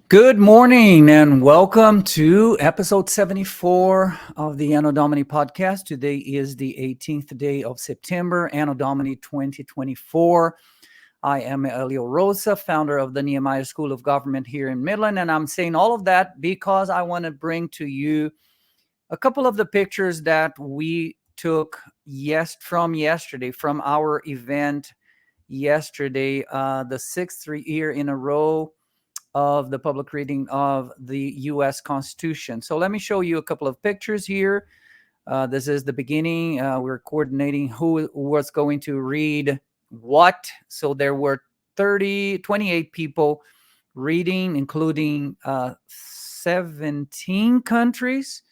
Good morning and welcome to episode 74 of the Anno Domini podcast. Today is the 18th day of September, Anno Domini 2024. I am Elio Rosa, founder of the Nehemiah School of Government here in Midland, and I'm saying all of that because I want to bring to you a couple of the pictures that we took from yesterday, from our event yesterday, the sixth year in a row of the public reading of the U.S. Constitution. So let me show you a couple of pictures here. This is the beginning. We're coordinating who was going to read what. So there were 28 people reading, including 17 countries,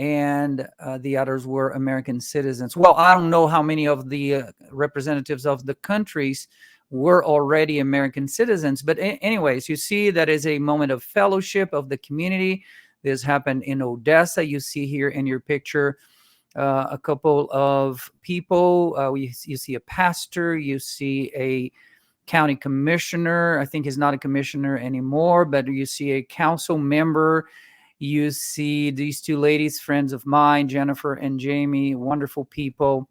and the others were American citizens. Well, I don't know how many of the representatives of the countries were already American citizens. But anyways, you see that is a moment of fellowship of the community. This happened in Odessa. You see here in your picture a couple of people. You see a pastor. You see a county commissioner. I think he's not a commissioner anymore, but you see a council member. You see these two ladies, friends of mine, Jennifer and Jamie, wonderful people.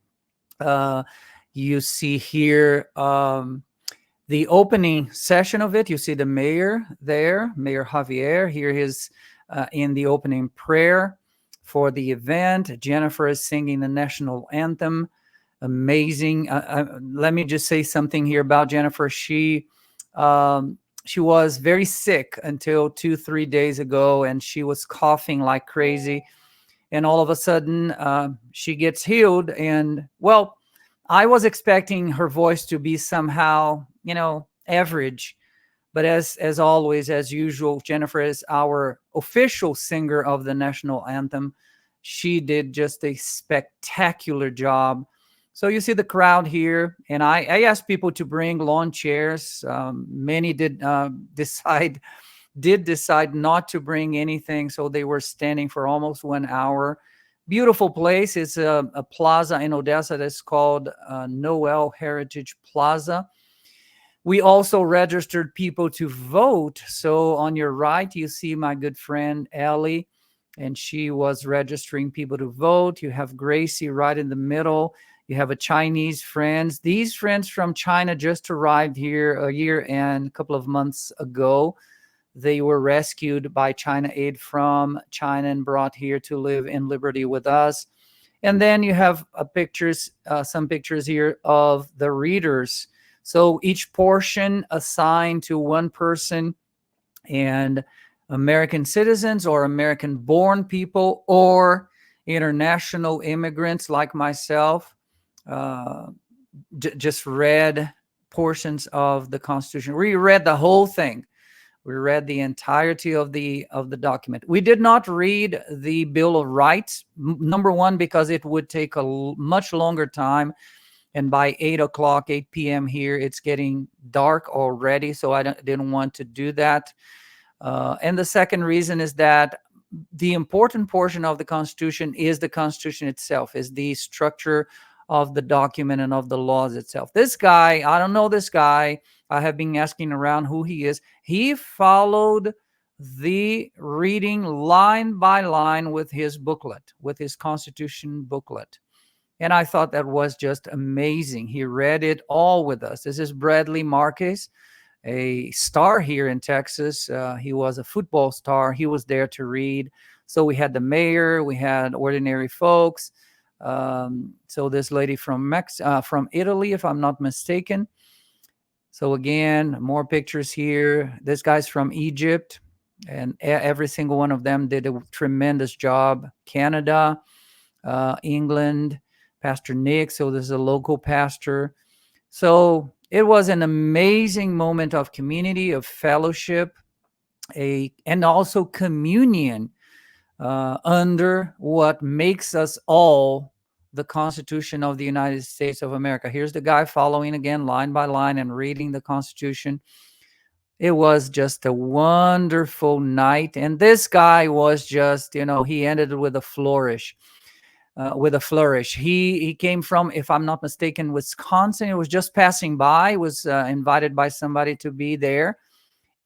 You see here the opening session of it. You see the mayor there, Mayor Javier. Here he is in the opening prayer for the event. Jennifer is singing the national anthem. Amazing. Let me just say something here about Jennifer. She was very sick until 2-3 days ago, and she was coughing like crazy. And all of a sudden, she gets healed. And well, I was expecting her voice to be somehow, average. But as always, as usual, Jennifer is our official singer of the national anthem. She did just a spectacular job. So you see the crowd here, and I asked people to bring lawn chairs. Many did decide not to bring anything, so they were standing for almost 1 hour. Beautiful place. It's a plaza in Odessa that's called Noel Heritage Plaza. We also registered people to vote. So on your right, you see my good friend Ellie, and she was registering people to vote. You have Gracie right in the middle. You have a Chinese friends. These friends from China just arrived here a year and a couple of months ago. They were rescued by China Aid from China and brought here to live in liberty with us. And then you have some pictures here of the readers. So each portion assigned to one person, and American citizens or American-born people or international immigrants like myself just read portions of the Constitution. We read the whole thing. We read the entirety of the document. We did not read the Bill of Rights, number one, because it would take a much longer time. And by 8 p.m. here, it's getting dark already, so I didn't want to do that. And the second reason is that the important portion of the Constitution is the Constitution itself, is the structure of the document and of the laws itself. This guy, I don't know this guy. I have been asking around who he is. He followed the reading line by line with his booklet, with his Constitution booklet. And I thought that was just amazing. He read it all with us. This is Bradley Marquez, a star here in Texas. He was a football star. He was there to read. So we had the mayor, we had ordinary folks. So this lady from Italy, if I'm not mistaken. So again, more pictures here. This guy's from Egypt, and every single one of them did a tremendous job. Canada, England, Pastor Nick. So this is a local pastor. So it was an amazing moment of community, of fellowship, and also communion under what makes us all the Constitution of the United States of America. Here's the guy following again, line by line, and reading the Constitution. It was just a wonderful night. And this guy was just, he ended it with a flourish. He came from, if I'm not mistaken, Wisconsin. He was just passing by, was invited by somebody to be there.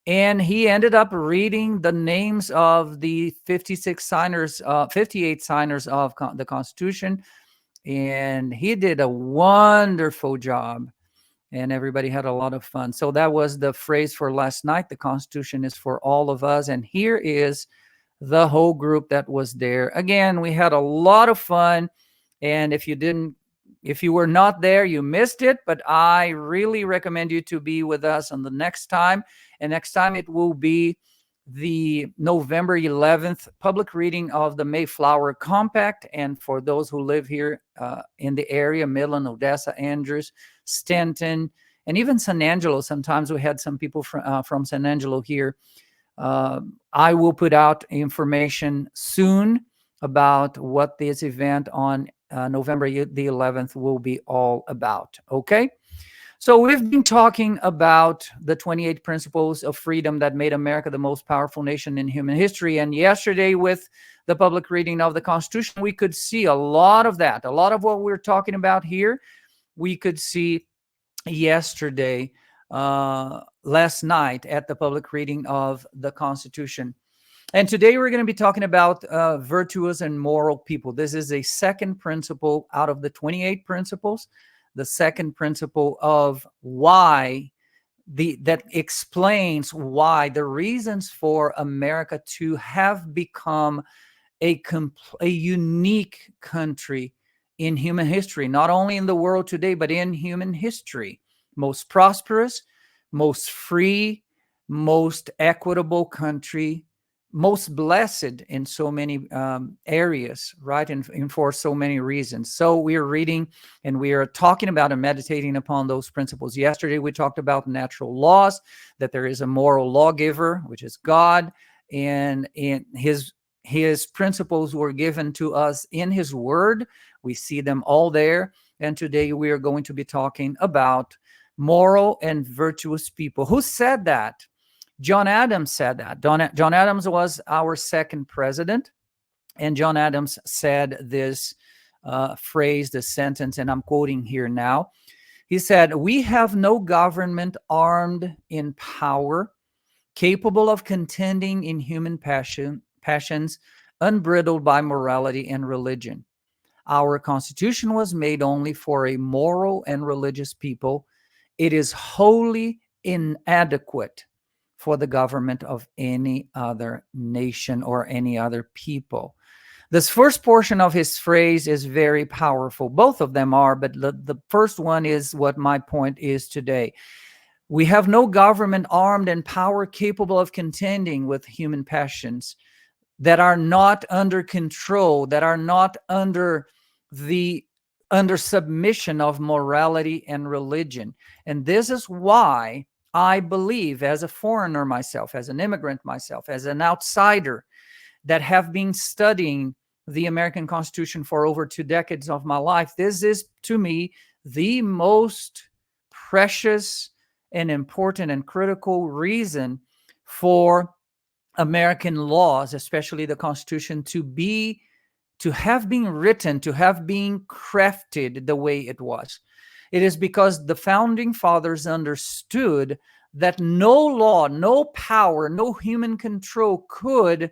And he ended up reading the names of the 56 signers, 58 signers of the Constitution. And he did a wonderful job. And everybody had a lot of fun. So that was the phrase for last night. The Constitution is for all of us. And here is the whole group that was there. Again, we had a lot of fun. And if you were not there, you missed it. But I really recommend you to be with us on the next time. And next time it will be the November 11th public reading of the Mayflower Compact. And for those who live here in the area, Midland, Odessa, Andrews, Stanton, and even San Angelo. Sometimes we had some people from San Angelo here. I will put out information soon about what this event on November the 11th will be all about. Okay? So we've been talking about the 28 principles of freedom that made America the most powerful nation in human history. And yesterday, with the public reading of the Constitution, we could see a lot of that. A lot of what we're talking about here, we could see yesterday, last night at the public reading of the Constitution. And today we're going to be talking about virtuous and moral people. This is a second principle out of the 28 principles. The second principle of why that explains why the reasons for America to have become a unique country in human history, not only in the world today, but in human history. Most prosperous, most free, most equitable country, most blessed in so many areas, right? And for so many reasons. So we are reading and we are talking about and meditating upon those principles. Yesterday, we talked about natural laws, that there is a moral lawgiver, which is God, and his principles were given to us in his word. We see them all there. And today we are going to be talking about moral and virtuous people. Who said that? John Adams said that. John Adams was our second president. And John Adams said this phrase, this sentence, and I'm quoting here now. He said, "We have no government armed in power, capable of contending in human passions, unbridled by morality and religion. Our Constitution was made only for a moral and religious people. It is wholly inadequate for the government of any other nation or any other people." This first portion of his phrase is very powerful. Both of them are, but the first one is what my point is today. We have no government armed and power capable of contending with human passions that are not under control, that are not under submission of morality and religion. And this is why I believe, as a foreigner myself, as an immigrant myself, as an outsider that have been studying the American Constitution for over 2 decades of my life, this is, to me, the most precious and important and critical reason for American laws, especially the Constitution, to have been written, to have been crafted the way it was. It is because the founding fathers understood that no law, no power, no human control could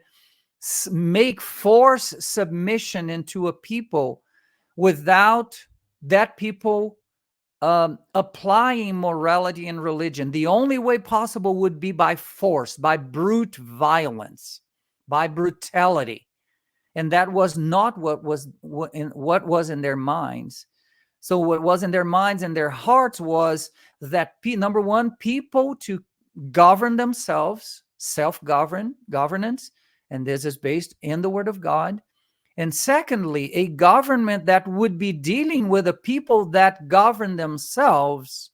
make force submission into a people without that people applying morality and religion. The only way possible would be by force, by brute violence, by brutality. And that was not what was in their minds. So what was in their minds and their hearts was that, number one, people to govern themselves, governance, and this is based in the Word of God. And secondly, a government that would be dealing with a people that govern themselves,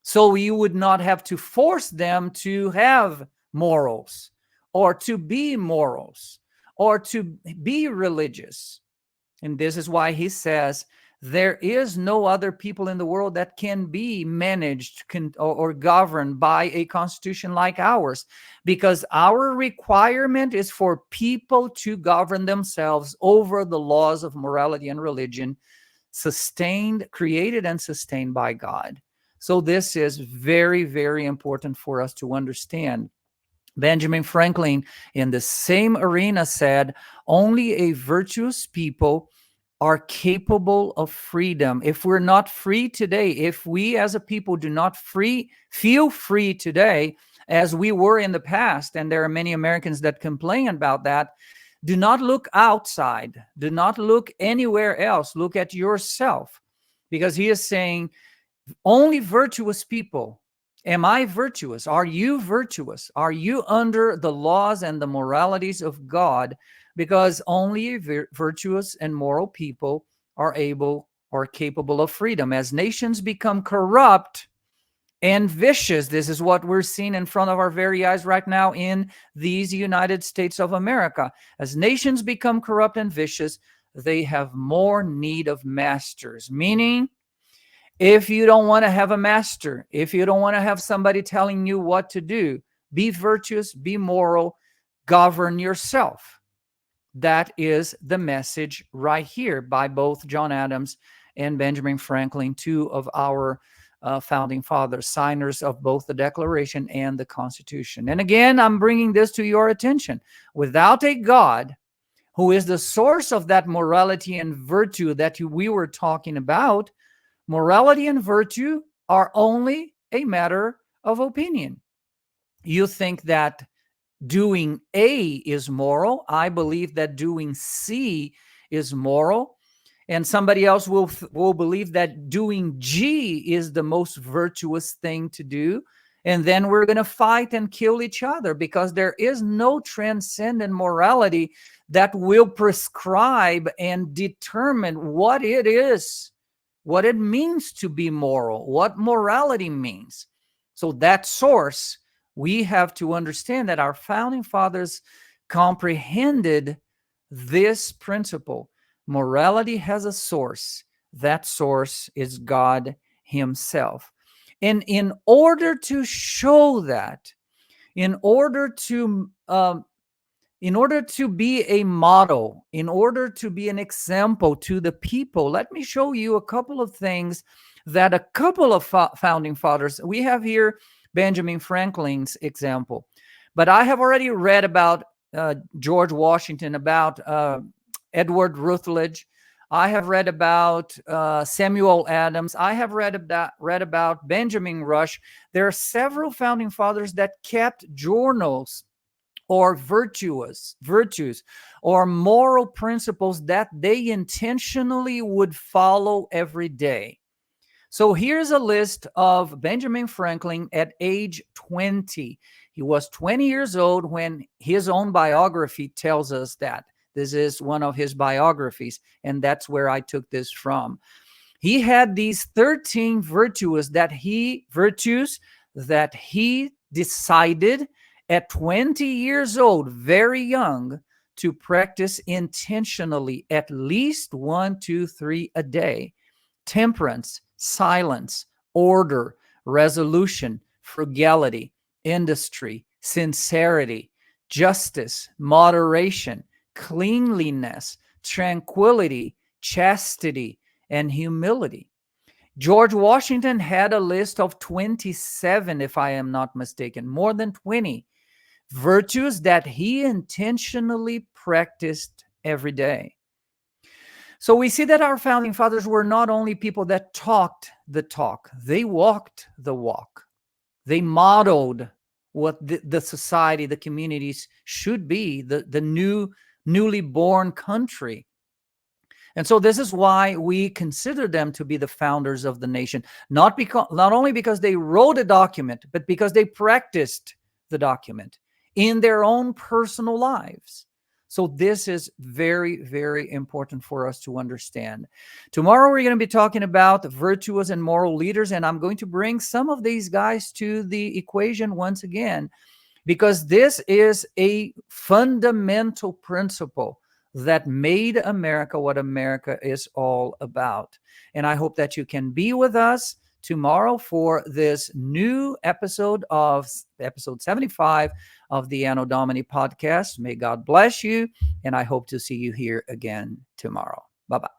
so you would not have to force them to have morals or to be morals or to be religious. And this is why he says there is no other people in the world that can be managed or governed by a constitution like ours, because our requirement is for people to govern themselves over the laws of morality and religion, created and sustained by God. So this is very, very important for us to understand. Benjamin Franklin, in the same arena, said, only a virtuous people are capable of freedom. If we're not free today, if we as a people do not feel free today, as we were in the past, and there are many Americans that complain about that, do not look outside. Do not look anywhere else. Look at yourself. Because he is saying, only virtuous people. Am I virtuous? Are you virtuous? Are you under the laws and the moralities of God? Because only virtuous and moral people are able or capable of freedom. As nations become corrupt and vicious, this is what we're seeing in front of our very eyes right now in these United States of America. As nations become corrupt and vicious, they have more need of masters, meaning if you don't want to have a master, if you don't want to have somebody telling you what to do, be virtuous, be moral, govern yourself. That is the message right here by both John Adams and Benjamin Franklin, two of our founding fathers, signers of both the Declaration and the Constitution. And again, I'm bringing this to your attention. Without a God who is the source of that morality and virtue that we were talking about, morality and virtue are only a matter of opinion. You think that doing A is moral. I believe that doing C is moral. And somebody else will believe that doing G is the most virtuous thing to do. And then we're going to fight and kill each other because there is no transcendent morality that will prescribe and determine what it is, what it means to be moral, what morality means. So that source, we have to understand that our founding fathers comprehended this principle. Morality has a source. That source is God himself. And in order to show that, in order to be a model, in order to be an example to the people, let me show you a couple of things that a couple of founding fathers, we have here Benjamin Franklin's example, but I have already read about George Washington, about Edward Rutledge. I have read about Samuel Adams. I have read about Benjamin Rush. There are several founding fathers that kept journals or virtues or moral principles that they intentionally would follow every day. So here's a list of Benjamin Franklin at age 20. He was 20 years old when his own biography tells us that. This is one of his biographies, and that's where I took this from. He had these 13 virtues that he decided at 20 years old, very young, to practice intentionally at least 1, 2, 3 a day. Temperance, silence, order, resolution, frugality, industry, sincerity, justice, moderation, cleanliness, tranquility, chastity, and humility. George Washington had a list of 27, if I am not mistaken, more than 20 virtues that he intentionally practiced every day. So we see that our founding fathers were not only people that talked the talk, they walked the walk. They modeled what the society, the communities should be, the newly born country. And so this is why we consider them to be the founders of the nation, not only because they wrote a document, but because they practiced the document in their own personal lives. So this is very, very important for us to understand. Tomorrow, we're going to be talking about virtuous and moral leaders, and I'm going to bring some of these guys to the equation once again, because this is a fundamental principle that made America what America is all about. And I hope that you can be with us tomorrow for this new episode of episode 75 of the Anno Domini podcast. May God bless you, and I hope to see you here again tomorrow. Bye-bye.